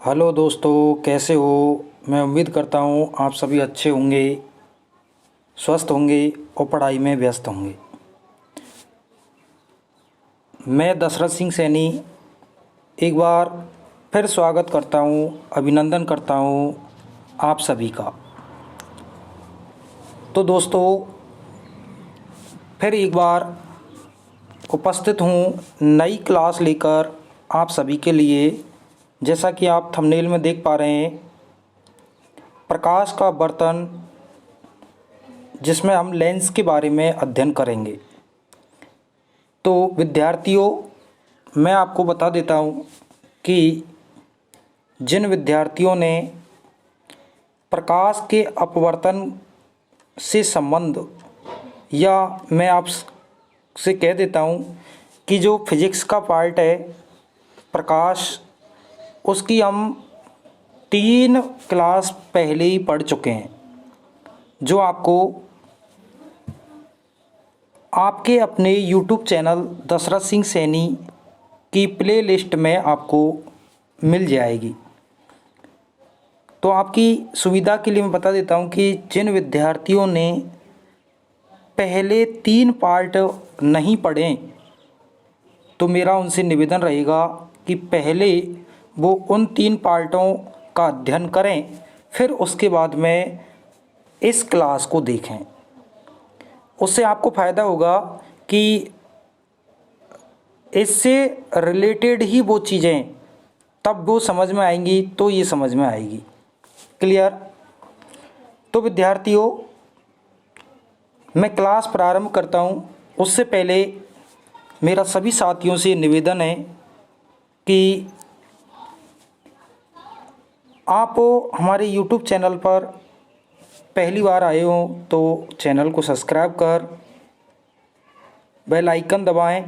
Hello दोस्तों, कैसे हो। मैं उम्मीद करता हूँ आप सभी अच्छे होंगे, स्वस्थ होंगे और पढ़ाई में व्यस्त होंगे। मैं दशरथ सिंह सैनी एक बार फिर स्वागत करता हूँ, अभिनंदन करता हूँ आप सभी का। तो दोस्तों, फिर एक बार उपस्थित हूँ नई क्लास लेकर आप सभी के लिए। जैसा कि आप थंबनेल में देख पा रहे हैं, प्रकाश का बर्तन, जिसमें हम लेंस के बारे में अध्ययन करेंगे। तो विद्यार्थियों, मैं आपको बता देता हूँ कि जिन विद्यार्थियों ने प्रकाश के अपवर्तन से संबंध, या मैं आपसे कह देता हूँ कि जो फिजिक्स का पार्ट है प्रकाश, उसकी हम 3 क्लास पहले ही पढ़ चुके हैं, जो आपको आपके अपने YouTube चैनल दशरथ सिंह सैनी की प्ले लिस्ट में आपको मिल जाएगी। तो आपकी सुविधा के लिए मैं बता देता हूँ कि जिन विद्यार्थियों ने पहले 3 पार्ट नहीं पढ़े, तो मेरा उनसे निवेदन रहेगा कि पहले वो उन 3 पार्टों का अध्ययन करें, फिर उसके बाद में इस क्लास को देखें। उससे आपको फ़ायदा होगा कि इससे रिलेटेड ही वो चीज़ें तब वो समझ में आएंगी, तो ये समझ में आएगी। क्लियर। तो विद्यार्थियों, मैं क्लास प्रारंभ करता हूँ उससे पहले मेरा सभी साथियों से निवेदन है कि आप हमारे YouTube चैनल पर पहली बार आए हो तो चैनल को सब्सक्राइब कर बेल आइकन दबाएं,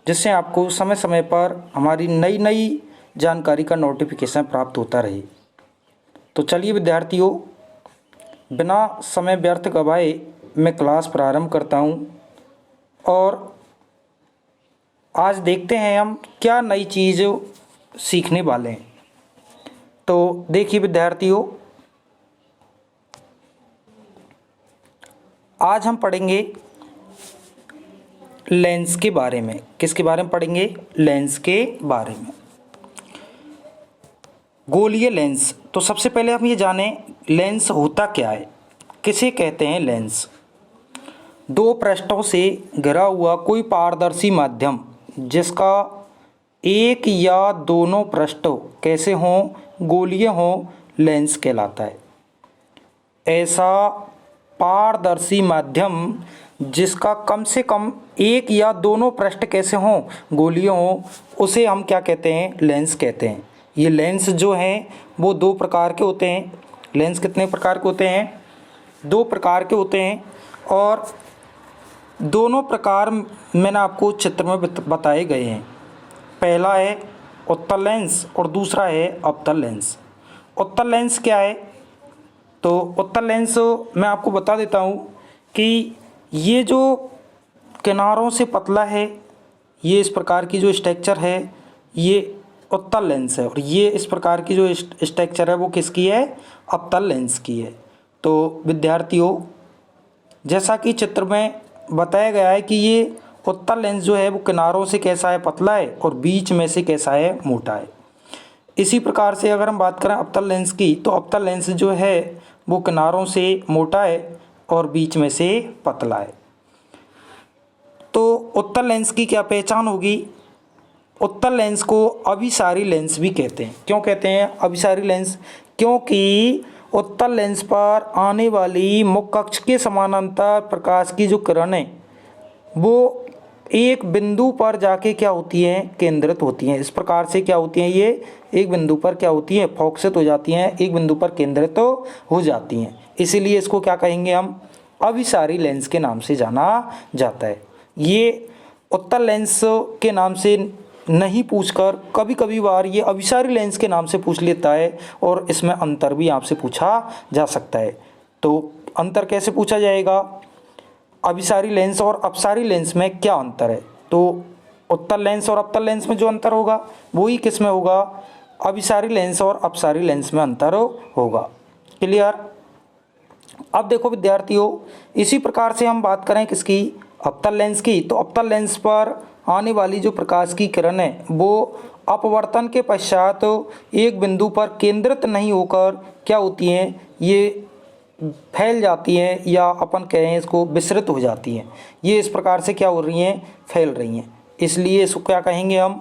जिससे आपको समय समय पर हमारी नई नई जानकारी का नोटिफिकेशन प्राप्त होता रहे। तो चलिए विद्यार्थियों, बिना समय व्यर्थ गवाए मैं क्लास प्रारंभ करता हूं, और आज देखते हैं हम क्या नई चीज़ सीखने वाले हैं। तो देखिए विद्यार्थियों, आज हम पढ़ेंगे लेंस के बारे में। किसके बारे में पढ़ेंगे? लेंस के बारे में। गोलीय लेंस। तो सबसे पहले हम ये जानें लेंस होता क्या है, किसे कहते हैं लेंस। 2 पृष्ठों से घिरा हुआ कोई पारदर्शी माध्यम जिसका एक या दोनों पृष्ठ कैसे हों, गोलीय हों, लेंस कहलाता है। ऐसा पारदर्शी माध्यम जिसका कम से कम एक या दोनों पृष्ठ कैसे हों, गोलीय हों, उसे हम क्या कहते हैं? लेंस कहते हैं। ये लेंस जो हैं वो 2 प्रकार के होते हैं। लेंस कितने प्रकार के होते हैं? 2 प्रकार के होते हैं, और दोनों प्रकार मैंने आपको चित्र में बताए गए हैं। पहला है उत्तल लेंस और दूसरा है अवतल लेंस। उत्तल लेंस क्या है? तो उत्तल लेंस मैं आपको बता देता हूँ कि ये जो किनारों से पतला है, ये इस प्रकार की जो स्ट्रक्चर है, ये उत्तल लेंस है, और ये इस प्रकार की जो स्ट्रक्चर है वो किसकी है? अवतल लेंस की है। तो विद्यार्थियों, जैसा कि चित्र में बताया गया है कि ये उत्तल लेंस जो है वो किनारों से कैसा है? पतला है, और बीच में से कैसा है? मोटा है। इसी प्रकार से अगर हम बात करें अवतल लेंस की, तो अवतल लेंस जो है वो किनारों से मोटा है और बीच में से पतला है। तो उत्तल लेंस की क्या पहचान होगी? उत्तल लेंस को अभिसारी लेंस भी कहते हैं। क्यों कहते हैं अभिसारी लेंस? क्योंकि उत्तल लेंस पर आने वाली मुख्य अक्ष के समानांतर प्रकाश की जो किरणें वो एक बिंदु पर जाके क्या होती हैं? केंद्रित होती हैं। इस प्रकार से क्या होती हैं? ये एक बिंदु पर क्या होती हैं? फोकसित हो जाती हैं, एक बिंदु पर केंद्रित तो हो जाती हैं। इसीलिए इसको क्या कहेंगे हम? अभिसारी लेंस के नाम से जाना जाता है। ये उत्तल लेंस के नाम से नहीं पूछकर कभी कभी बार ये अभिसारी लेंस के नाम से पूछ लेता है, और इसमें अंतर भी आपसे पूछा जा सकता है। तो अंतर कैसे पूछा जाएगा? अभिसारी लेंस और अपसारी लेंस में क्या अंतर है? तो उत्तल लेंस और अवतल लेंस में जो अंतर होगा वही किस में होगा? अभिसारी लेंस और अपसारी लेंस में अंतर होगा। क्लियर। अब देखो विद्यार्थियों, इसी प्रकार से हम बात करें किसकी, अवतल लेंस की, तो अवतल लेंस पर आने वाली जो प्रकाश की किरण है वो अपवर्तन के पश्चात एक बिंदु पर केंद्रित नहीं होकर क्या होती हैं, ये फैल जाती हैं, या अपन कहें इसको विसरित हो जाती हैं। ये इस प्रकार से क्या हो रही हैं, फैल रही हैं। इसलिए इसको क्या कहेंगे हम,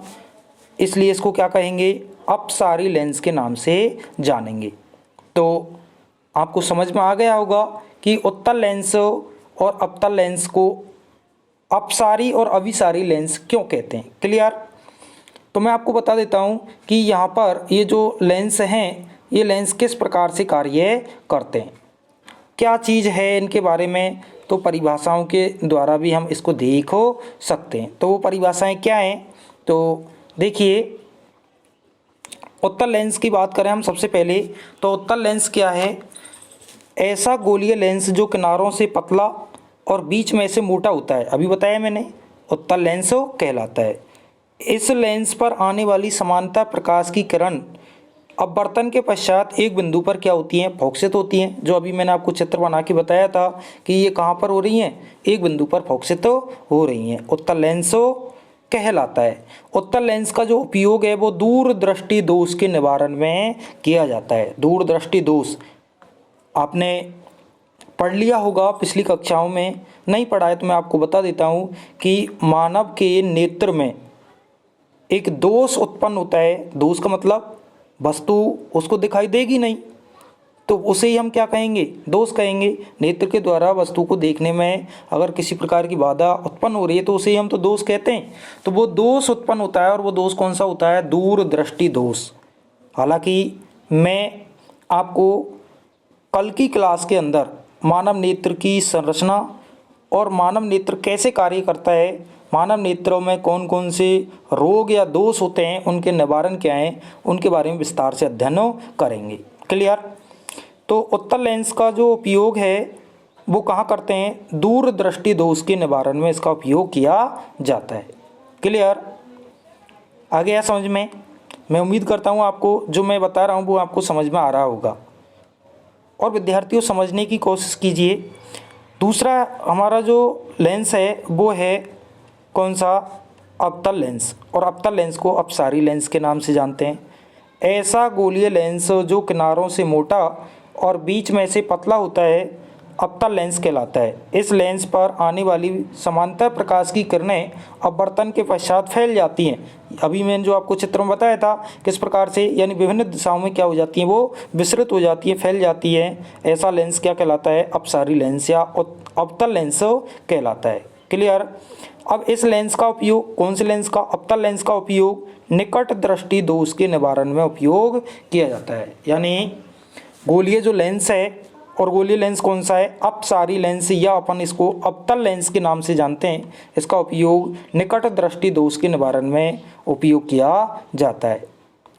इसलिए इसको क्या कहेंगे, अपसारी लेंस के नाम से जानेंगे। तो आपको समझ में आ गया होगा कि उत्तल लेंस और अवतल लेंस को अपसारी और अभिसारी लेंस क्यों कहते हैं। क्लियर। तो मैं आपको बता देता हूं कि यहाँ पर ये जो लेंस हैं, ये लेंस किस प्रकार से कार्य करते हैं, क्या चीज़ है इनके बारे में, तो परिभाषाओं के द्वारा भी हम इसको देख सकते हैं। तो वो परिभाषाएं क्या हैं, तो देखिए, उत्तल लेंस की बात करें हम सबसे पहले, तो उत्तल लेंस क्या है, ऐसा गोलीय लेंस जो किनारों से पतला और बीच में से मोटा होता है, अभी बताया मैंने, उत्तल लेंस कहलाता है। इस लेंस पर आने वाली समानांतर प्रकाश की किरण अपवर्तन के पश्चात एक बिंदु पर क्या होती हैं, फोकसित होती हैं। जो अभी मैंने आपको चित्र बना के बताया था कि ये कहाँ पर हो रही हैं, एक बिंदु पर फोकसित हो रही हैं, उत्तल लेंस कहलाता है। उत्तल लेंस का जो उपयोग है वो दूरदृष्टि दोष के निवारण में किया जाता है। दूरदृष्टि दोष आपने पढ़ लिया होगा पिछली कक्षाओं में, नहीं पढ़ा है तो मैं आपको बता देता हूँ कि मानव के नेत्र में एक दोष उत्पन्न होता है। दोष का मतलब वस्तु उसको दिखाई देगी नहीं, तो उसे ही हम क्या कहेंगे, दोष कहेंगे। नेत्र के द्वारा वस्तु को देखने में अगर किसी प्रकार की बाधा उत्पन्न हो रही है तो उसे ही हम तो दोष कहते हैं। तो वो दोष उत्पन्न होता है, और वो दोष कौन सा होता है, दूरदृष्टि दोष। हालांकि मैं आपको कल की क्लास के अंदर मानव नेत्र की संरचना और मानव नेत्र कैसे कार्य करता है, मानव नेत्रों में कौन कौन से रोग या दोष होते हैं, उनके निवारण क्या हैं, उनके बारे में विस्तार से अध्ययन करेंगे। क्लियर। तो उत्तल लेंस का जो उपयोग है वो कहाँ करते हैं, दूरदृष्टि दोष के निवारण में इसका उपयोग किया जाता है। क्लियर। आ गया समझ में। मैं उम्मीद करता हूँ आपको जो मैं बता रहा हूँ वो आपको समझ में आ रहा होगा, और विद्यार्थियों समझने की कोशिश कीजिए। दूसरा हमारा जो लेंस है वो है कौन सा, अवतल लेंस, और अवतल लेंस को अपसारी लेंस के नाम से जानते हैं। ऐसा गोलीय लेंस जो किनारों से मोटा और बीच में से पतला होता है अवतल लेंस कहलाता है। इस लेंस पर आने वाली समानांतर प्रकाश की किरणें अपवर्तन के पश्चात फैल जाती हैं। अभी मैंने जो आपको चित्र में बताया था किस प्रकार से, यानी विभिन्न दिशाओं में क्या हो जाती हैं, वो विस्तृत हो जाती है, फैल जाती है। ऐसा लेंस क्या कहलाता है, अपसारी लेंस या अवतल लेंस कहलाता है। क्लियर। अब इस लेंस का उपयोग, कौन से लेंस का, अवतल लेंस का उपयोग निकट दृष्टि दोष के निवारण में उपयोग किया जाता है। यानी गोलीय जो लेंस है, और गोलीय लेंस कौन सा है, अपसारी लेंस, या अपन इसको अवतल लेंस के नाम से जानते हैं। इसका उपयोग निकट दृष्टि दोष के निवारण में उपयोग किया जाता है।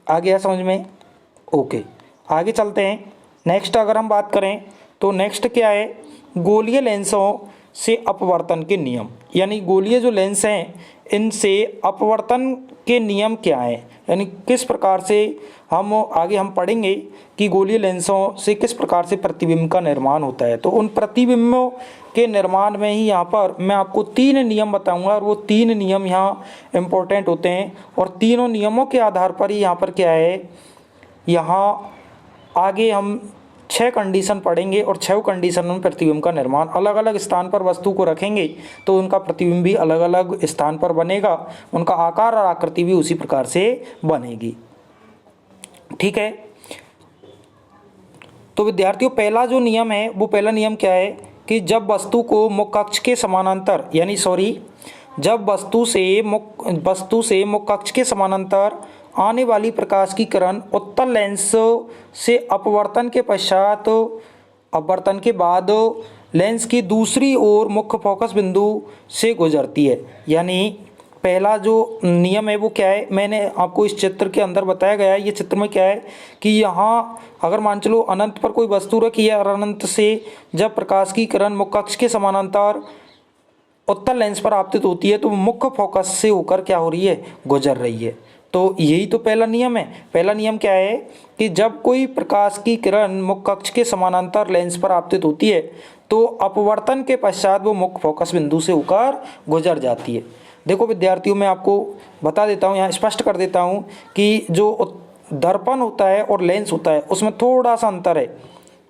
आ गया समझ में। ओके, आगे चलते हैं। नेक्स्ट अगर हम बात करें तो नेक्स्ट क्या है, गोलीय लेंसों से अपवर्तन के नियम। यानी गोलीय जो लेंस हैं इनसे अपवर्तन के नियम क्या हैं, यानी किस प्रकार से हम आगे हम पढ़ेंगे कि गोलीय लेंसों से किस प्रकार से प्रतिबिंब का निर्माण होता है। तो उन प्रतिबिंबों के निर्माण में ही यहाँ पर मैं आपको 3 नियम बताऊंगा, और वो 3 नियम यहाँ इम्पोर्टेंट होते हैं, और तीनों नियमों के आधार पर ही यहाँ पर क्या है, यहाँ आगे हम 6 कंडीशन पढ़ेंगे, और 6 कंडीशन में प्रतिबिंब का निर्माण, अलग अलग स्थान पर वस्तु को रखेंगे तो उनका प्रतिबिंब भी अलग अलग स्थान पर बनेगा, उनका आकार और आकृति भी उसी प्रकार से बनेगी। ठीक है। तो विद्यार्थियों पहला जो नियम है वो पहला नियम क्या है कि जब वस्तु को मुख्य अक्ष के समानांतर, यानी जब वस्तु से मुख्य अक्ष के समानांतर आने वाली प्रकाश की किरण उत्तल लेंस से अपवर्तन के पश्चात, अपवर्तन के बाद लेंस की दूसरी ओर मुख्य फोकस बिंदु से गुजरती है। यानी पहला जो नियम है वो क्या है, मैंने आपको इस चित्र के अंदर बताया गया है। ये चित्र में क्या है कि यहाँ अगर मान चलो अनंत पर कोई वस्तु रखी है, और अनंत से जब प्रकाश की किरण मुख्य अक्ष के समानांतर उत्तल लेंस पर आपतित होती है तो मुख्य फोकस से होकर क्या हो रही है, गुजर रही है। तो यही तो पहला नियम है। पहला नियम क्या है कि जब कोई प्रकाश की किरण मुख्य अक्ष के समानांतर लेंस पर आपतित होती है तो अपवर्तन के पश्चात वो मुख्य फोकस बिंदु से होकर गुजर जाती है। देखो विद्यार्थियों, मैं आपको बता देता हूँ, यहाँ स्पष्ट कर देता हूँ कि जो दर्पण होता है और लेंस होता है उसमें थोड़ा सा अंतर है।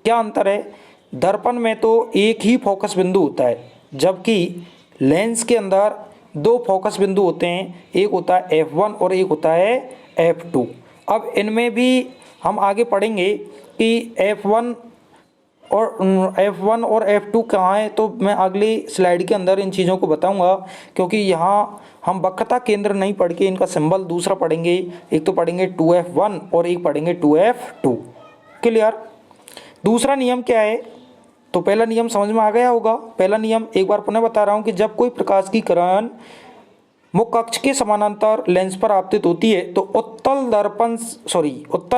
क्या अंतर है? दर्पण में तो एक ही फोकस बिंदु होता है, जबकि लेंस के अंदर दो फोकस बिंदु होते हैं, एक होता है F1 और एक होता है F2। अब इनमें भी हम आगे पढ़ेंगे कि F1 और F2 कहाँ है, तो मैं अगली स्लाइड के अंदर इन चीज़ों को बताऊंगा, क्योंकि यहाँ हम वक्रता केंद्र नहीं पढ़ के इनका सिंबल दूसरा पढ़ेंगे। एक तो पढ़ेंगे 2F1 और एक पढ़ेंगे 2F2। क्लियर? दूसरा नियम क्या है? तो पहला नियम समझ में आ गया होगा। पहला नियम एक बार पुनः बता रहा हूँ कि जब कोई प्रकाश की किरण मुख्य अक्ष के समानांतर लेंस पर आपतित होती है तो उत्तल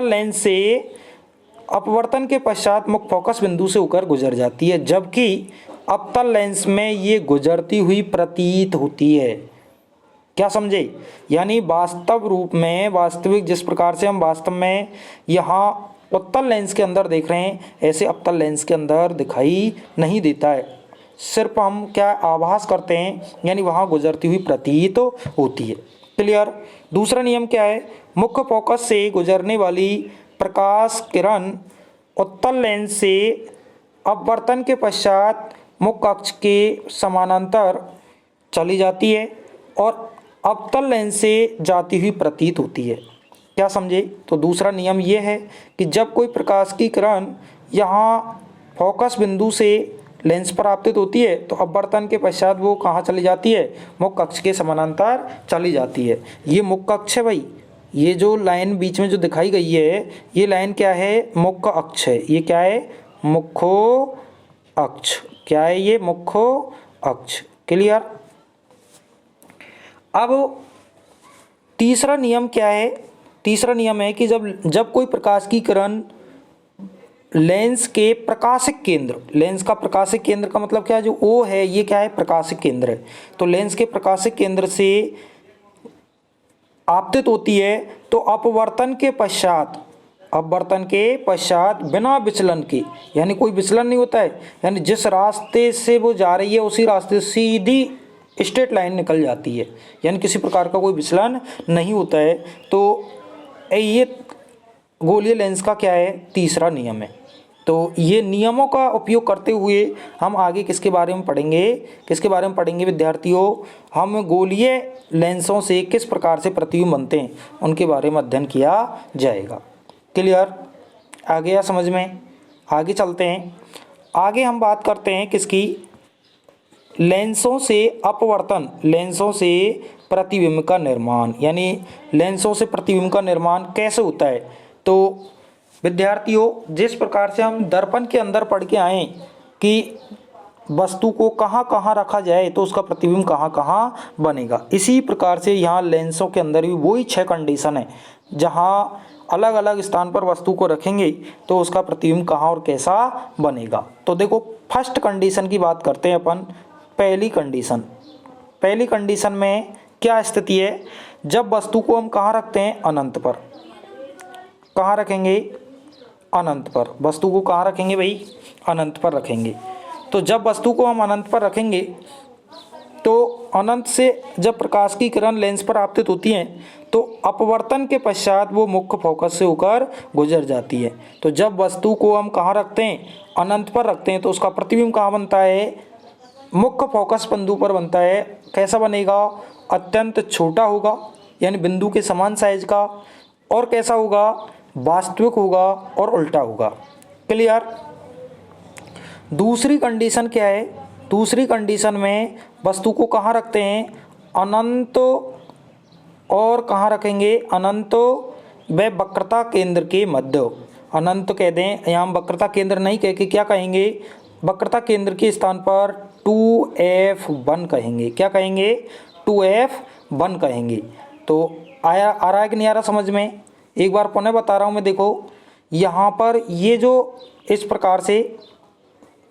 लेंस से अपवर्तन के पश्चात मुख्य फोकस बिंदु से होकर गुजर जाती है, जबकि अवतल लेंस में ये गुजरती हुई प्रतीत होती है। क्या समझे? यानी वास्तव रूप में, वास्तविक जिस प्रकार से हम वास्तव में यहाँ उत्तल लेंस के अंदर देख रहे हैं, ऐसे अवतल लेंस के अंदर दिखाई नहीं देता है। सिर्फ हम क्या आभास करते हैं, यानी वहाँ गुजरती हुई प्रतीत होती है। क्लियर? दूसरा नियम क्या है? मुख्य फोकस से गुजरने वाली प्रकाश किरण उत्तल लेंस से अपवर्तन के पश्चात मुख्य अक्ष के समानांतर चली जाती है और अवतल लेंस से जाती हुई प्रतीत होती है। क्या समझे? तो दूसरा नियम ये है कि जब कोई प्रकाश की किरण यहाँ फोकस बिंदु से लेंस पर आपतित होती है तो अपवर्तन के पश्चात वो कहाँ चली जाती है, मुख्य अक्ष के समानांतर चली जाती है। ये मुख्य अक्ष है भाई, ये जो लाइन बीच में जो दिखाई गई है ये लाइन क्या है, मुख्य अक्ष है। ये क्या है, मुख्य अक्ष। क्या है ये, मुख्य अक्ष। क्लियर? अब तीसरा नियम क्या है? तीसरा नियम है कि जब कोई प्रकाश की किरण लेंस के प्रकाशिक केंद्र, लेंस का प्रकाशिक केंद्र का मतलब क्या है, जो O है ये क्या है, प्रकाशिक केंद्र है। तो लेंस के प्रकाशिक केंद्र से आपतित होती है तो अपवर्तन के पश्चात बिना विचलन के, यानी कोई विचलन नहीं होता है, यानी जिस रास्ते से वो जा रही है उसी रास्ते से सीधी स्ट्रेट लाइन निकल जाती है, यानी किसी प्रकार का कोई विचलन नहीं होता है। तो ये गोलीय लेंस का क्या है, तीसरा नियम है। तो ये नियमों का उपयोग करते हुए हम आगे किसके बारे में पढ़ेंगे विद्यार्थियों, हम गोलीय लेंसों से किस प्रकार से प्रतिबिंब बनते हैं उनके बारे में अध्ययन किया जाएगा। क्लियर? आ गया समझ में? आगे चलते हैं। आगे हम बात करते हैं किसकी, लेंसों से अपवर्तन, लेंसों से प्रतिबिंब का निर्माण, यानी लेंसों से प्रतिबिंब का निर्माण कैसे होता है। तो विद्यार्थियों, जिस प्रकार से हम दर्पण के अंदर पढ़ के आए कि वस्तु को कहाँ कहाँ रखा जाए तो उसका प्रतिबिंब कहाँ कहाँ बनेगा, इसी प्रकार से यहाँ लेंसों के अंदर भी वही 6 कंडीशन है। जहाँ अलग अलग स्थान पर वस्तु को रखेंगे तो उसका प्रतिबिंब कहाँ और कैसा बनेगा। तो देखो, फर्स्ट कंडीशन की बात करते हैं अपन। पहली कंडीशन में क्या स्थिति है, जब वस्तु को हम कहाँ रखते हैं, अनंत पर। कहाँ रखेंगे, अनंत पर। वस्तु को कहाँ रखेंगे भाई, अनंत पर रखेंगे। तो जब वस्तु को हम अनंत पर रखेंगे तो अनंत से जब प्रकाश की किरण लेंस पर आपतित होती हैं तो अपवर्तन के पश्चात वो मुख्य फोकस से होकर गुजर जाती है। तो जब वस्तु को हम कहाँ रखते हैं, अनंत पर रखते हैं, तो उसका प्रतिबिंब कहाँ बनता है, मुख्य फोकस बिंदु पर बनता है। कैसा बनेगा, अत्यंत छोटा होगा, यानी बिंदु के समान साइज का, और कैसा होगा, वास्तविक होगा और उल्टा होगा। क्लियर? दूसरी कंडीशन क्या है, दूसरी कंडीशन में वस्तु को कहाँ रखते हैं, अनंत, और कहाँ रखेंगे, अनंत व वक्रता केंद्र के मध्य। अनंत कह दें, यहाँ हम वक्रता केंद्र नहीं कह के क्या कहेंगे, वक्रता केंद्र के स्थान पर 2F1 कहेंगे। क्या कहेंगे, 2F1 कहेंगे। तो आ रहा है कि नहीं आ रहा समझ में? एक बार पुनः बता रहा हूँ मैं। देखो यहाँ पर ये जो इस प्रकार से,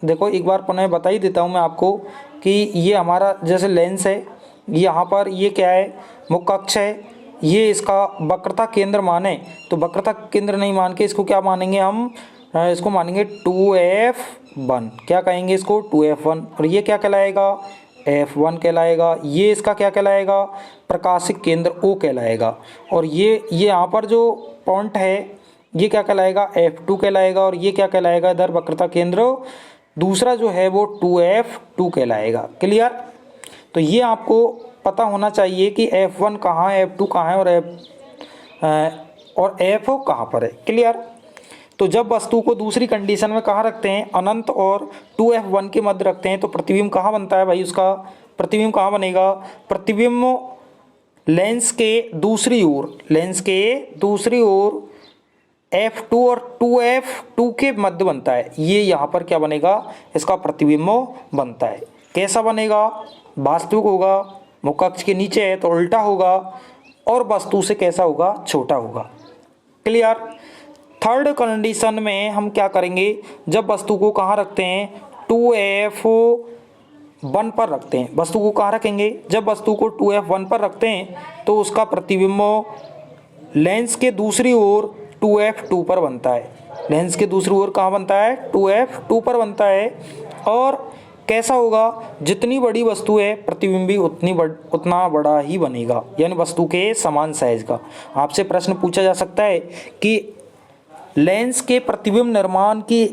देखो एक बार पुनः बता ही देता हूँ मैं आपको कि ये हमारा जैसे लेंस है, यहाँ पर ये क्या है, मुख्य अक्ष है, ये इसका वक्रता केंद्र माने तो वक्रता केंद्र नहीं मान के इसको क्या मानेंगे हम, इसको मानेंगे 2f1। क्या कहेंगे इसको, 2f1। और ये क्या कहलाएगा, f1 कहलाएगा। ये इसका क्या कहलाएगा, प्रकाशिक केंद्र O कहलाएगा। और ये यहाँ पर जो पॉइंट है ये क्या कहलाएगा, f2 कहलाएगा। और ये क्या कहलाएगा, इधर वक्रता केंद्र दूसरा जो है वो 2f2 कहलाएगा। क्लियर। तो ये आपको पता होना चाहिए कि f1 कहाँ है, f2 कहाँ है और f कहाँ पर है। क्लियर। तो जब वस्तु को दूसरी कंडीशन में कहाँ रखते हैं, अनंत और 2f1 के मध्य रखते हैं, तो प्रतिबिंब कहाँ बनता है भाई, उसका प्रतिबिंब कहाँ बनेगा, प्रतिबिंब लेंस के दूसरी ओर f2 और 2f2 के मध्य बनता है। ये यहाँ पर क्या बनेगा, इसका प्रतिबिंब बनता है। कैसा बनेगा, वास्तविक होगा, मुख्य अक्ष के नीचे है तो उल्टा होगा, और वस्तु से कैसा होगा, छोटा होगा। क्लियर। थर्ड कंडीशन में हम क्या करेंगे, जब वस्तु को कहाँ रखते हैं, 2f1 पर रखते हैं। वस्तु को कहाँ रखेंगे, जब वस्तु को 2f1 पर रखते हैं तो उसका प्रतिबिंब लेंस के दूसरी ओर 2f2 पर बनता है। लेंस के दूसरी ओर कहाँ बनता है, 2f2 पर बनता है। और कैसा होगा, जितनी बड़ी वस्तु है प्रतिबिंब भी उतना बड़ा ही बनेगा, यानी वस्तु के समान साइज का। आपसे प्रश्न पूछा जा सकता है कि लेंस के प्रतिबिंब निर्माण की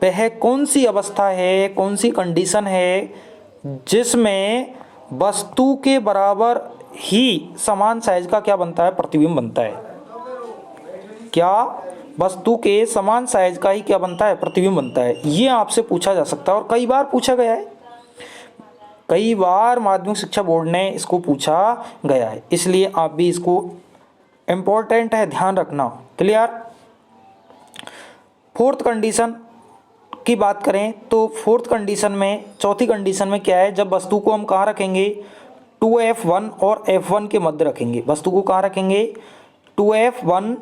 वह कौन सी अवस्था है, कौन सी कंडीशन है जिसमें वस्तु के बराबर ही समान साइज का क्या बनता है, प्रतिबिंब बनता है। क्या वस्तु के समान साइज का ही क्या बनता है, प्रतिबिंब बनता है। ये आपसे पूछा जा सकता है और कई बार पूछा गया है, कई बार माध्यमिक शिक्षा बोर्ड ने इसको पूछा गया है, इसलिए आप भी इसको इम्पोर्टेंट है, ध्यान रखना। क्लियर। फोर्थ कंडीशन की बात करें तो फोर्थ कंडीशन में, चौथी कंडीशन में क्या है, जब वस्तु को हम कहाँ रखेंगे, 2f1 और f1 के मध्य रखेंगे। वस्तु को कहाँ रखेंगे, 2f1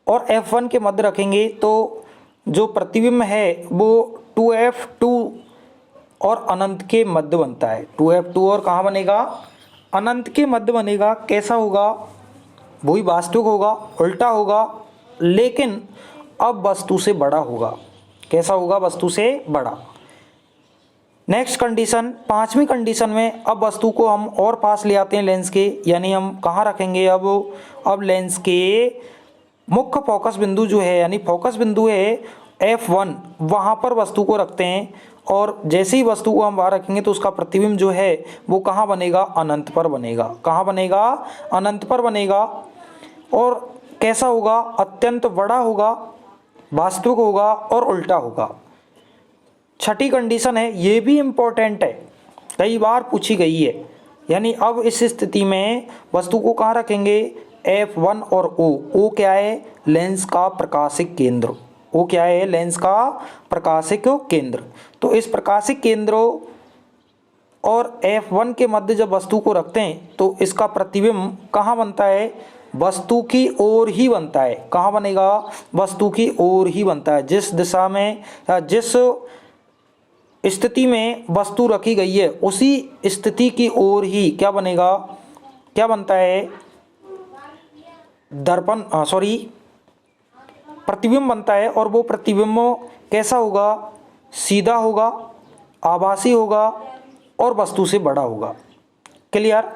और f1 के मध्य रखेंगे, तो जो प्रतिबिंब है वो 2f2 और अनंत के मध्य बनता है। 2f2 और कहाँ बनेगा, अनंत के मध्य बनेगा। कैसा होगा, वही वास्तविक होगा, उल्टा होगा, लेकिन अब वस्तु से बड़ा होगा। कैसा होगा, वस्तु से बड़ा। नेक्स्ट कंडीशन, पांचवी कंडीशन में अब वस्तु को हम और पास ले आते हैं लेंस के, यानी हम कहाँ रखेंगे, अब लेंस के मुख्य फोकस बिंदु जो है, यानी फोकस बिंदु है f1, वहाँ पर वस्तु को रखते हैं। और जैसे ही वस्तु को हम वहाँ रखेंगे तो उसका प्रतिबिंब जो है वो कहाँ बनेगा, अनंत पर बनेगा। कहाँ बनेगा, अनंत पर बनेगा। और कैसा होगा, अत्यंत बड़ा होगा, वास्तविक होगा और उल्टा होगा। छठी कंडीशन है, ये भी इम्पोर्टेंट है, कई बार पूछी गई है। यानी अब इस स्थिति में वस्तु को कहाँ रखेंगे, f1 और O क्या है, लेंस का प्रकाशिक केंद्र। O क्या है, लेंस का प्रकाशिक केंद्र। तो इस प्रकाशिक केंद्र और f1 के मध्य जब वस्तु को रखते हैं तो इसका प्रतिबिंब कहाँ बनता है, वस्तु की ओर ही बनता है। कहाँ बनेगा, वस्तु की ओर ही बनता है। जिस दिशा में या जिस स्थिति में वस्तु रखी गई है उसी स्थिति की ओर ही क्या बनेगा, क्या बनता है, प्रतिबिंब बनता है। और वो प्रतिबिंब कैसा होगा, सीधा होगा, आभासी होगा और वस्तु से बड़ा होगा। क्लियर।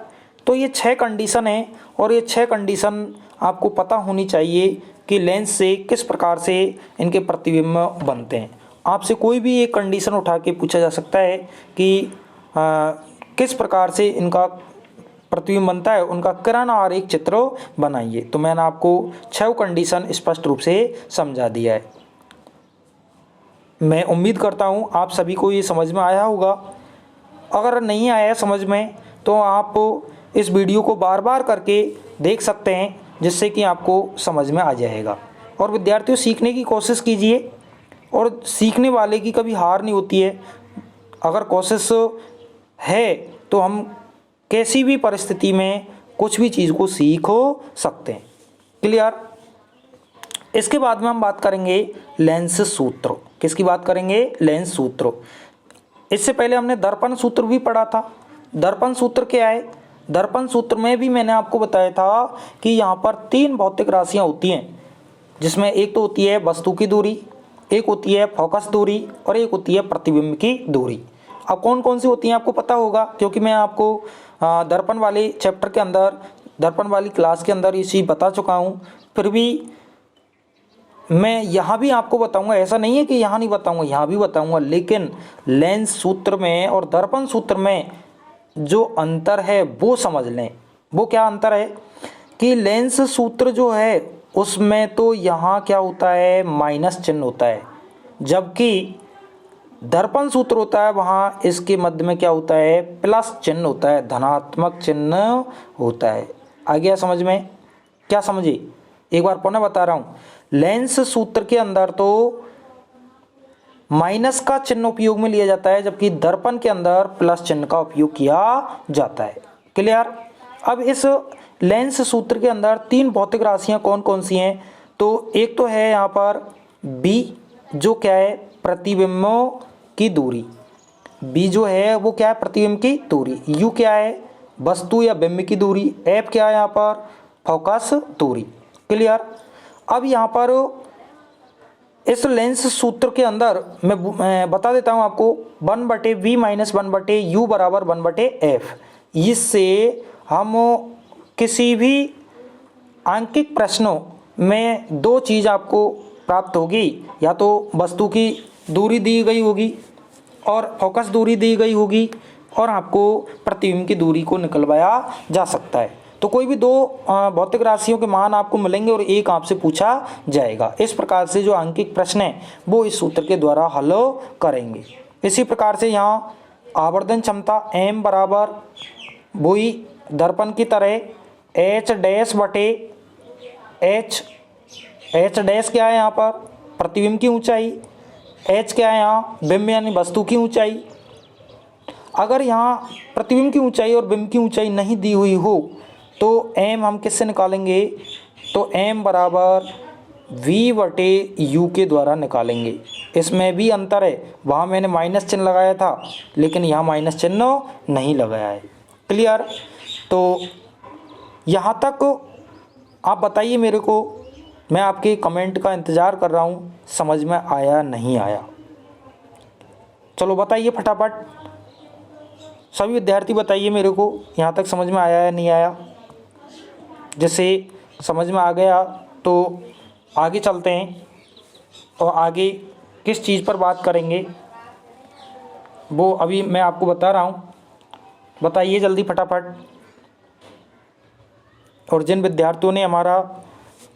तो ये 6 कंडीशन है और ये 6 कंडीशन आपको पता होनी चाहिए कि लेंस से किस प्रकार से इनके प्रतिबिंब बनते हैं। आपसे कोई भी एक कंडीशन उठा के पूछा जा सकता है कि किस प्रकार से इनका प्रतिबिंब बनता है, उनका किरण आरेख चित्र बनाइए। तो मैंने आपको 6 कंडीशन स्पष्ट रूप से समझा दिया है। मैं उम्मीद करता हूँ आप सभी को ये समझ में आया होगा। अगर नहीं आया समझ में तो आप इस वीडियो को बार बार करके देख सकते हैं, जिससे कि आपको समझ में आ जाएगा। और विद्यार्थियों, सीखने की कोशिश कीजिए, और सीखने वाले की कभी हार नहीं होती है। अगर कोशिश है तो हम कैसी भी परिस्थिति में कुछ भी चीज़ को सीख सकते हैं। क्लियर। इसके बाद में हम बात करेंगे लेंस सूत्र। किसकी बात करेंगे, लेंस सूत्र। इससे पहले हमने दर्पण सूत्र भी पढ़ा था। दर्पण सूत्र क्या है? दर्पण सूत्र में भी मैंने आपको बताया था कि यहाँ पर 3 भौतिक राशियाँ होती हैं, जिसमें एक तो होती है वस्तु की दूरी, एक होती है फोकस दूरी और एक होती है प्रतिबिंब की दूरी। अब कौन कौन सी होती हैं आपको पता होगा, क्योंकि मैं आपको दर्पण वाले चैप्टर के अंदर, दर्पण वाली क्लास के अंदर ये चीज़ बता चुका हूँ। फिर भी मैं यहाँ भी आपको बताऊंगा, ऐसा नहीं है कि यहाँ नहीं बताऊंगा, यहाँ भी बताऊंगा, लेकिन लेंस सूत्र में और दर्पण सूत्र में जो अंतर है वो समझ लें। वो क्या अंतर है कि लेंस सूत्र जो है उसमें तो यहाँ क्या होता है, माइनस चिन्ह होता है, जबकि दर्पण सूत्र होता है वहाँ इसके मध्य में क्या होता है, प्लस चिन्ह होता है, धनात्मक चिन्ह होता है। आ गया समझ में? क्या समझे? एक बार पुनः बता रहा हूँ, लेंस सूत्र के अंदर तो माइनस का चिन्ह उपयोग में लिया जाता है, जबकि दर्पण के अंदर प्लस चिन्ह का उपयोग किया जाता है। क्लियर? अब इस लेंस सूत्र के अंदर 3 भौतिक राशियां कौन कौन सी हैं? तो एक तो है यहाँ पर b, जो क्या है, प्रतिबिंबों की दूरी। b जो है वो क्या है, प्रतिबिंब की दूरी। u क्या है, वस्तु या बिंब की दूरी। f क्या है यहाँ पर, फोकस दूरी। क्लियर? अब यहाँ पर इस लेंस सूत्र के अंदर मैं बता देता हूँ आपको, 1/v - 1/u बराबर 1/f। इससे हम किसी भी आंकिक प्रश्नों में 2 चीज़ आपको प्राप्त होगी, या तो वस्तु की दूरी दी गई होगी और फोकस दूरी दी गई होगी, और आपको प्रतिबिंब की दूरी को निकलवाया जा सकता है। तो कोई भी 2 भौतिक राशियों के मान आपको मिलेंगे और एक आपसे पूछा जाएगा। इस प्रकार से जो आंकिक प्रश्न है वो इस सूत्र के द्वारा हल करेंगे। इसी प्रकार से यहाँ आवर्धन क्षमता m बराबर वही दर्पण की तरह h डैश बटे h। h डैश क्या है यहाँ पर, प्रतिबिंब की ऊंचाई। h क्या है यहाँ, बिंब यानी वस्तु की ऊंचाई। अगर यहाँ प्रतिबिंब की ऊंचाई और बिंब की ऊंचाई नहीं दी हुई हो तो m हम किससे निकालेंगे, तो m बराबर v/u के द्वारा निकालेंगे। इसमें भी अंतर है, वहाँ मैंने माइनस चिन्ह लगाया था लेकिन यहाँ माइनस चिन्ह नहीं लगाया है। क्लियर? तो यहाँ तक आप बताइए मेरे को, मैं आपके कमेंट का इंतज़ार कर रहा हूँ, समझ में आया नहीं आया? चलो बताइए फटाफट, सभी विद्यार्थी बताइए मेरे को, यहाँ तक समझ में आया या नहीं आया? जैसे समझ में आ गया तो आगे चलते हैं, और आगे किस चीज़ पर बात करेंगे वो अभी मैं आपको बता रहा हूँ। बताइए जल्दी फटाफट। और जिन विद्यार्थियों ने हमारा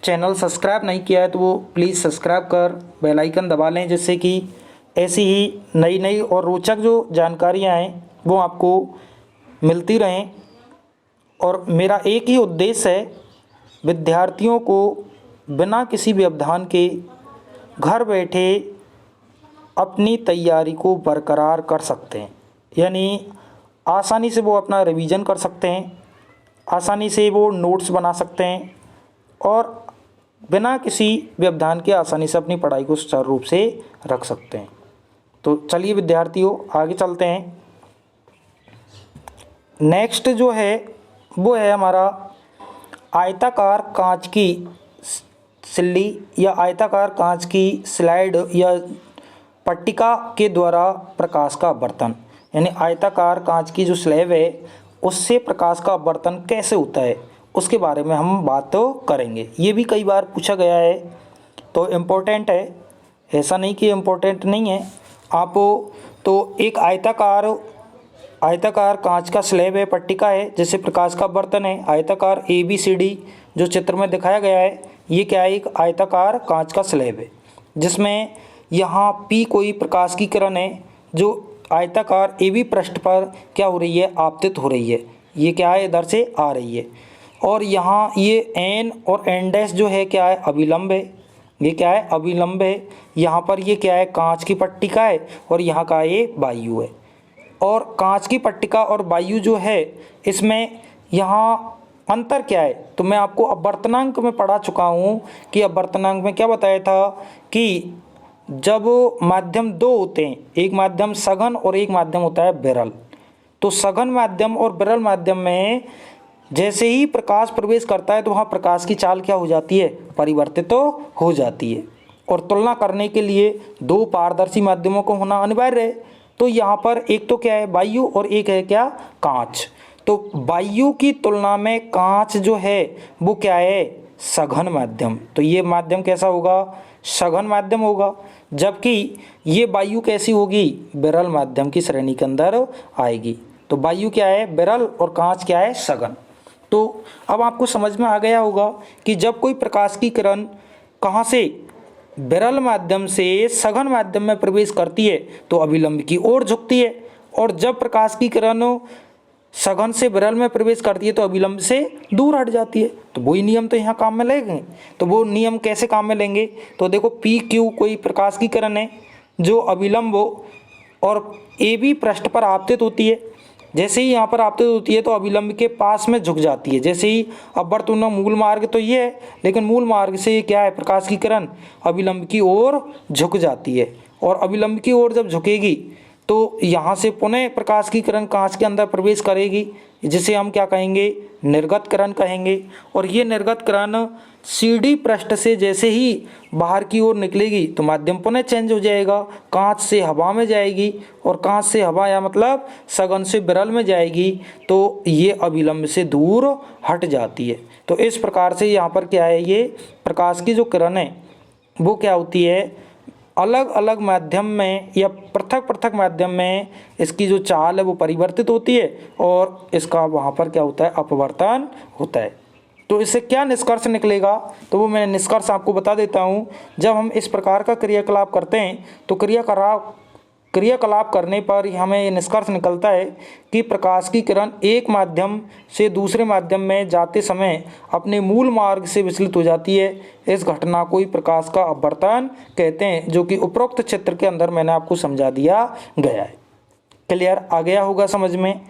चैनल सब्सक्राइब नहीं किया है तो वो प्लीज़ सब्सक्राइब कर बेल आइकन दबा लें, जिससे कि ऐसी ही नई नई और रोचक जो जानकारियाँ हैं वो आपको मिलती रहें। और मेरा एक ही उद्देश्य है, विद्यार्थियों को बिना किसी व्यवधान के घर बैठे अपनी तैयारी को बरकरार कर सकते हैं, यानी आसानी से वो अपना रिवीजन कर सकते हैं, आसानी से वो नोट्स बना सकते हैं, और बिना किसी व्यवधान के आसानी से अपनी पढ़ाई को सुचारू रूप से रख सकते हैं। तो चलिए विद्यार्थियों आगे चलते हैं। नेक्स्ट जो है वो है हमारा आयताकार कांच की सिल्ली या आयताकार कांच की स्लाइड या पट्टिका के द्वारा प्रकाश का अपवर्तन। यानी आयताकार कांच की जो स्लैब है उससे प्रकाश का अपवर्तन कैसे होता है उसके बारे में हम बात तो करेंगे। ये भी कई बार पूछा गया है, तो इम्पोर्टेंट है, ऐसा नहीं कि इम्पोर्टेंट नहीं है। आप तो एक आयताकार कांच का स्लैब है, पट्टिका है, जिससे प्रकाश का अपवर्तन है। आयताकार ABCD जो चित्र में दिखाया गया है ये क्या है, एक आयताकार कांच का स्लैब है, जिसमें यहाँ P कोई प्रकाश की किरण है जो आयताकार AB पृष्ठ पर क्या हो रही है, आपतित हो रही है। ये क्या है, इधर से आ रही है, और यहाँ ये N और N डैश जो है क्या है, अभिलंब है। ये क्या है, अभिलंब है। यहाँ पर ये क्या है, कांच की पट्टिका है, और यहाँ का ये वायु है। और कांच की पट्टिका और वायु जो है इसमें यहाँ अंतर क्या है, तो मैं आपको अपवर्तनांक में पढ़ा चुका हूँ कि अपवर्तनांक में क्या बताया था कि जब माध्यम दो होते हैं, एक माध्यम सघन और एक माध्यम होता है विरल, तो सघन माध्यम और विरल माध्यम में जैसे ही प्रकाश प्रवेश करता है तो वहाँ प्रकाश की चाल क्या हो जाती है, परिवर्तित तो हो जाती है। और तुलना करने के लिए दो पारदर्शी माध्यमों को होना अनिवार्य है। तो यहाँ पर एक तो क्या है, वायु, और एक है क्या, कांच। तो वायु की तुलना में कांच जो है वो क्या है, सघन माध्यम। तो ये माध्यम कैसा होगा, सघन माध्यम होगा, जबकि ये वायु कैसी होगी, विरल माध्यम की श्रेणी के अंदर आएगी। तो वायु क्या है, विरल, और कांच क्या है, सघन। तो अब आपको समझ में आ गया होगा कि जब कोई प्रकाश की किरण कहाँ से, विरल माध्यम से सघन माध्यम में प्रवेश करती है तो अभिलंब की ओर झुकती है, और जब प्रकाश की किरण सघन से विरल में प्रवेश करती है तो अभिलंब से दूर हट जाती है। तो वही नियम तो यहाँ काम में लेंगे। तो वो नियम कैसे काम में लेंगे, तो देखो पी क्यू कोई प्रकाश की किरण है जो अभिलंब और ए बी पृष्ठ पर आपतित होती है। जैसे ही यहाँ पर आपतित होती है तो अभिलंब के पास में झुक जाती है। जैसे ही, अब वर्तुल मूल मार्ग तो ये है, लेकिन मूल मार्ग से ये क्या है, प्रकाश की किरण अभिलंब की ओर झुक जाती है, और अभिलंब की ओर जब झुकेगी तो यहाँ से पुनः प्रकाश की किरण कांच के अंदर प्रवेश करेगी, जिसे हम क्या कहेंगे, निर्गत किरण कहेंगे। और ये निर्गत किरण सीडी पृष्ठ से जैसे ही बाहर की ओर निकलेगी तो माध्यम पुनः चेंज हो जाएगा, कांच से हवा में जाएगी, और कांच से हवा या मतलब सघन से विरल में जाएगी, तो ये अभिलंब से दूर हट जाती है। तो इस प्रकार से यहाँ पर क्या है, ये प्रकाश की जो किरण है वो क्या होती है, अलग अलग माध्यम में या पृथक पृथक माध्यम में इसकी जो चाल है वो परिवर्तित होती है, और इसका वहाँ पर क्या होता है, अपवर्तन होता है। तो इससे क्या निष्कर्ष निकलेगा, तो वो मैं निष्कर्ष आपको बता देता हूँ। जब हम इस प्रकार का क्रियाकलाप करते हैं तो क्रियाकलाप करने पर हमें ये निष्कर्ष निकलता है कि प्रकाश की किरण एक माध्यम से दूसरे माध्यम में जाते समय अपने मूल मार्ग से विचलित हो जाती है। इस घटना को ही प्रकाश का अपवर्तन कहते हैं, जो कि उपरोक्त क्षेत्र के अंदर मैंने आपको समझा दिया गया है। क्लियर आ गया होगा समझ में।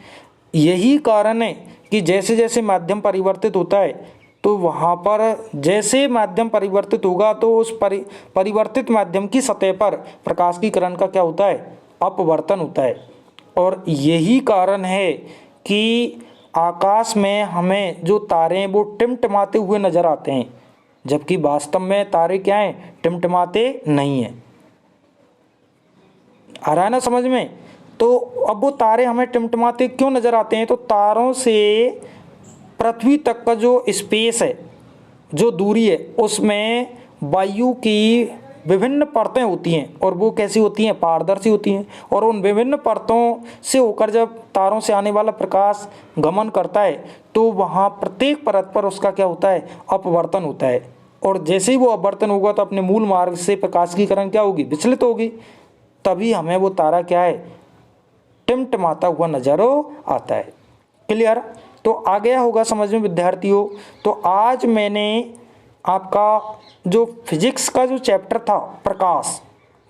यही कारण है कि जैसे जैसे माध्यम परिवर्तित होता है तो वहाँ पर जैसे माध्यम परिवर्तित होगा तो उस परिवर्तित माध्यम की सतह पर प्रकाश की किरण का क्या होता है, अपवर्तन होता है। और यही कारण है कि आकाश में हमें जो तारे हैं वो टिमटिमाते हुए नजर आते हैं, जबकि वास्तव में तारे क्या हैं, टिमटिमाते नहीं हैं। आ रहा है ना समझ में। तो अब वो तारे हमें टिमटिमाते क्यों नजर आते हैं, तो तारों से पृथ्वी तक का जो स्पेस है, जो दूरी है, उसमें वायु की विभिन्न परतें होती हैं, और वो कैसी होती हैं, पारदर्शी होती हैं। और उन विभिन्न परतों से होकर जब तारों से आने वाला प्रकाश गमन करता है तो वहाँ प्रत्येक परत पर उसका क्या होता है, अपवर्तन होता है। और जैसे ही वो अपवर्तन होगा तो अपने मूल मार्ग से प्रकाश की किरण क्या होगी, विचलित होगी। तभी हमें वो तारा क्या है, टिमटिमाता हुआ नजर आता है। क्लियर। तो आ गया होगा समझ में विद्यार्थियों। तो आज मैंने आपका जो फिजिक्स का जो चैप्टर था प्रकाश,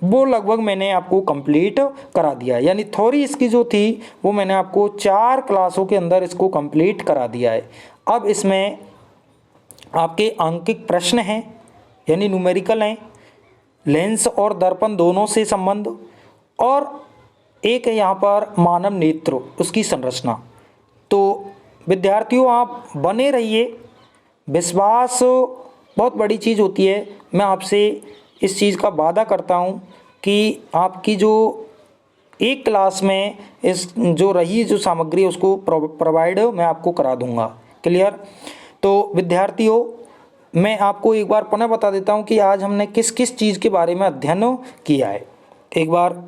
वो लगभग मैंने आपको कंप्लीट करा दिया है। यानी थ्योरी इसकी जो थी वो मैंने आपको 4 क्लासों के अंदर इसको कंप्लीट करा दिया है। अब इसमें आपके आंकिक प्रश्न हैं, यानी न्यूमेरिकल हैं, लेंस और दर्पण दोनों से संबंध, और एक है यहाँ पर मानव नेत्र, उसकी संरचना। तो विद्यार्थियों आप बने रहिए। विश्वास बहुत बड़ी चीज़ होती है। मैं आपसे इस चीज़ का वादा करता हूँ कि आपकी जो एक क्लास में इस जो रही जो सामग्री उसको प्रोवाइड मैं आपको करा दूँगा। क्लियर। तो विद्यार्थियों मैं आपको एक बार पुनः बता देता हूँ कि आज हमने किस किस चीज़ के बारे में अध्ययन किया है। एक बार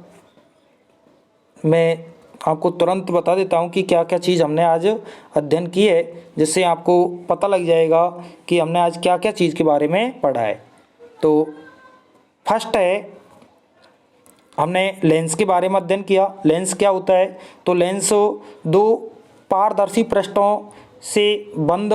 मैं आपको तुरंत बता देता हूँ कि क्या क्या चीज़ हमने आज अध्ययन की है, जिससे आपको पता लग जाएगा कि हमने आज क्या क्या चीज़ के बारे में पढ़ा है। तो फर्स्ट है, हमने लेंस के बारे में अध्ययन किया। लेंस क्या होता है, तो लेंस दो पारदर्शी पृष्ठों से बंद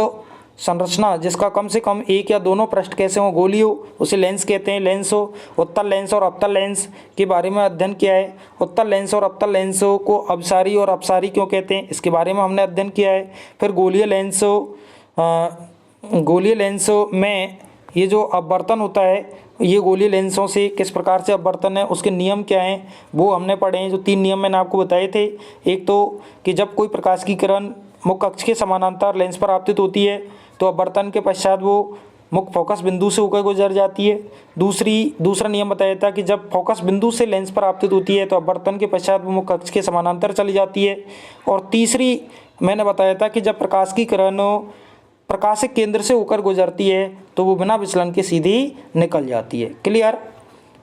संरचना जिसका कम से कम एक या दोनों पृष्ठ कैसे हो, गोलीय हो, उसे लेंस कहते हैं। लेंस हो उत्तल लेंस और अवतल लेंस के बारे में अध्ययन किया है। उत्तल लेंस और अवतल लेंस को अपसारी और अपसारी क्यों कहते हैं, इसके बारे में हमने अध्ययन किया है। फिर गोलीय लेंस में ये जो अपवर्तन होता है ये गोलीय लेंसों से किस प्रकार से अपवर्तन है, उसके नियम क्या हैं वो हमने पढ़े हैं। जो 3 नियम मैंने आपको बताए थे, एक तो कि जब कोई प्रकाश की किरण मुख्य अक्ष के समानांतर लेंस पर आपतित होती है तो अपवर्तन के पश्चात वो मुख्य फोकस बिंदु से होकर गुजर जाती है। दूसरा नियम बताया था कि जब फोकस बिंदु से लेंस पर आपतित होती है तो अपवर्तन के पश्चात वो मुख्य अक्ष के समानांतर चली जाती है। और तीसरी मैंने बताया था कि जब प्रकाश की किरण प्रकाशिक केंद्र से होकर गुजरती है तो वो बिना विचलन के सीधी निकल जाती है। क्लियर।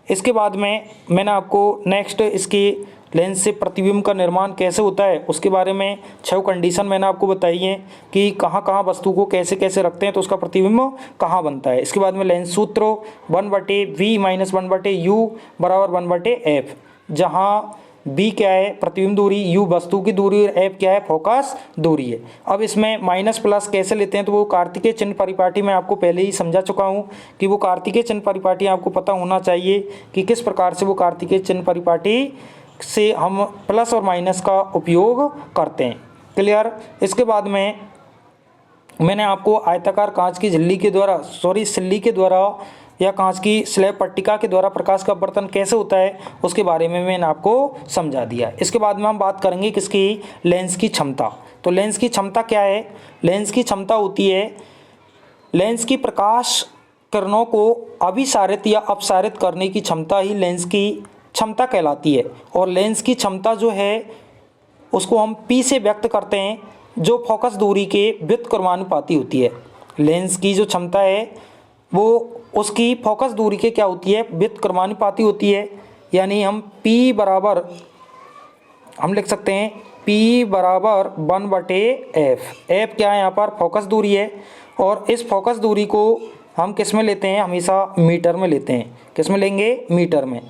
इसके बाद में मैंने आपको नेक्स्ट इसके लेंस से प्रतिबिंब का निर्माण कैसे होता है उसके बारे में 6 कंडीशन मैंने आपको बताई हैं कि कहाँ कहाँ वस्तु को कैसे कैसे रखते हैं तो उसका प्रतिबिंब कहाँ बनता है। इसके बाद में लेंस सूत्र 1/v - 1/u बराबर 1/f, जहाँ b क्या है प्रतिबिंब दूरी, u वस्तु की दूरी और f क्या है फोकस दूरी है। अब इसमें माइनस प्लस कैसे लेते हैं तो वो कार्तिकेय चिन्ह परिपाटी मैं आपको पहले ही समझा चुका हूँ कि वो कार्तिकेय चिन्ह परिपाटी आपको पता होना चाहिए कि किस प्रकार से वो कार्तिकेय चिन्ह परिपाटी से हम प्लस और माइनस का उपयोग करते हैं। क्लियर। इसके बाद में मैंने आपको आयताकार कांच की सिल्ली के द्वारा या कांच की स्लैब पट्टिका के द्वारा प्रकाश का अपवर्तन कैसे होता है उसके बारे में मैंने आपको समझा दिया। इसके बाद में हम बात करेंगे किसकी, लेंस की क्षमता। तो लेंस की क्षमता क्या है, लेंस की क्षमता होती है लेंस की प्रकाश किरणों को अभिसारित या अपसारित करने की क्षमता ही लेंस की क्षमता कहलाती है। और लेंस की क्षमता जो है उसको हम P से व्यक्त करते हैं जो फोकस दूरी के व्युत्क्रमानुपाती होती है। लेंस की जो क्षमता है वो उसकी फोकस दूरी के क्या होती है, व्युत्क्रमानुपाती होती है। यानी हम P बराबर हम लिख सकते हैं P बराबर 1/f। f क्या है यहाँ पर फोकस दूरी है और इस फोकस दूरी को हम किस में लेते हैं, हमेशा मीटर में लेते हैं। किस में लेंगे, मीटर में।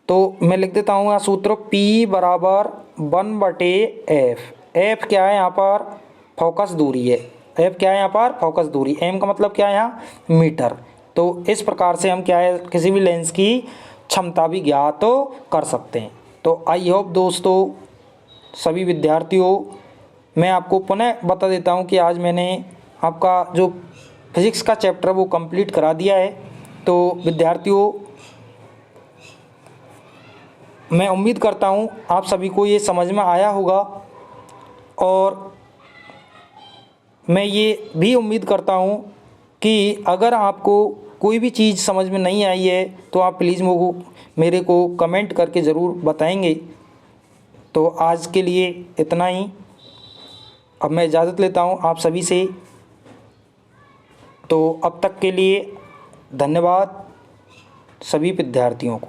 तो मैं लिख देता हूँ यहाँ सूत्र P बराबर 1/f। f क्या है यहाँ पर फोकस दूरी है, f क्या है यहाँ पर फोकस दूरी, m का मतलब क्या है यहाँ मीटर। तो इस प्रकार से हम क्या है किसी भी लेंस की क्षमता भी ज्ञात तो कर सकते हैं। तो आई होप दोस्तों सभी विद्यार्थियों मैं आपको पुनः बता देता हूँ कि आज मैंने आपका जो फिज़िक्स का चैप्टर वो कंप्लीट करा दिया है। तो विद्यार्थियों मैं उम्मीद करता हूँ आप सभी को ये समझ में आया होगा और मैं ये भी उम्मीद करता हूँ कि अगर आपको कोई भी चीज़ समझ में नहीं आई है तो आप प्लीज़ मेरे को कमेंट करके ज़रूर बताएंगे। तो आज के लिए इतना ही, अब मैं इजाज़त लेता हूँ आप सभी से। तो अब तक के लिए धन्यवाद सभी विद्यार्थियों को।